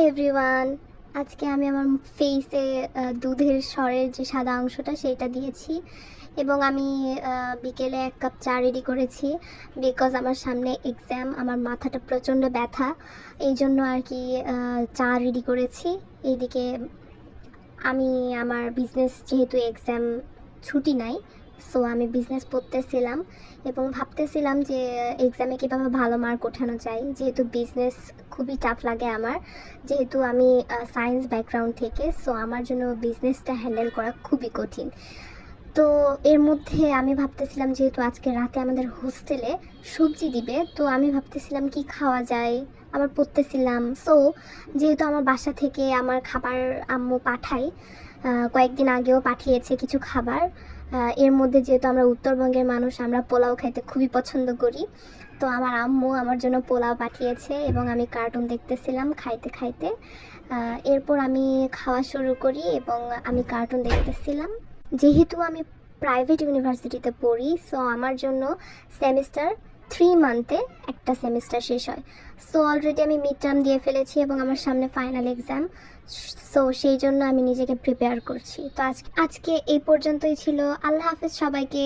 Everyone, আজকে আমি আমার ফেসে দুধের স্বরের যে সাদা অংশটা সেটা দিয়েছি এবং আমি বিকেলে 1 কাপ চা রেডি করেছি বিকজ আমার সামনে এক্সাম, আমার মাথাটা প্রচণ্ড ব্যথা, এই জন্য আর কি চা রেডি করেছি। এইদিকে আমি আমার বিজনেস, যেহেতু এক্সাম ছুটি নাই, সো আমি বিজনেস পড়তেছিলাম এবং ভাবতেছিলাম যে এক্সামে কীভাবে ভালো মার্ক ওঠানো যায়, যেহেতু বিজনেস খুবই টাফ লাগে আমার, যেহেতু আমি সায়েন্স ব্যাকগ্রাউন্ড থেকে, সো আমার জন্য বিজনেসটা হ্যান্ডেল করা খুবই কঠিন। তো এর মধ্যে আমি ভাবতেছিলাম, যেহেতু আজকে রাতে আমাদের হোস্টেলে সবজি দিবে, তো আমি ভাবতেছিলাম কি খাওয়া যায়, আবার পড়তেছিলাম। সো যেহেতু আমার বাসা থেকে আমার খাবার আম্মু পাঠায়, কয়েকদিন আগেও পাঠিয়েছে কিছু খাবার। এর মধ্যে যেহেতু আমরা উত্তরবঙ্গের মানুষ, আমরা পোলাও খাইতে খুবই পছন্দ করি, তো আমার আম্মু আমার জন্য পোলাও পাঠিয়েছে এবং আমি কার্টুন দেখতেছিলাম খাইতে খাইতে। এরপর আমি খাওয়া শুরু করি এবং আমি কার্টুন দেখতেছিলাম। যেহেতু আমি প্রাইভেট ইউনিভার্সিটিতে পড়ি, সো আমার জন্য সেমিস্টার 3 মান্থে একটা সেমিস্টার শেষ হয়। সো অলরেডি আমি মিড টার্ম দিয়ে ফেলেছি এবং আমার সামনে ফাইনাল এক্সাম, সো সেই জন্য আমি নিজেকে প্রিপেয়ার করছি। তো আজকে এই পর্যন্তই ছিল। আল্লাহ হাফেজ সবাইকে।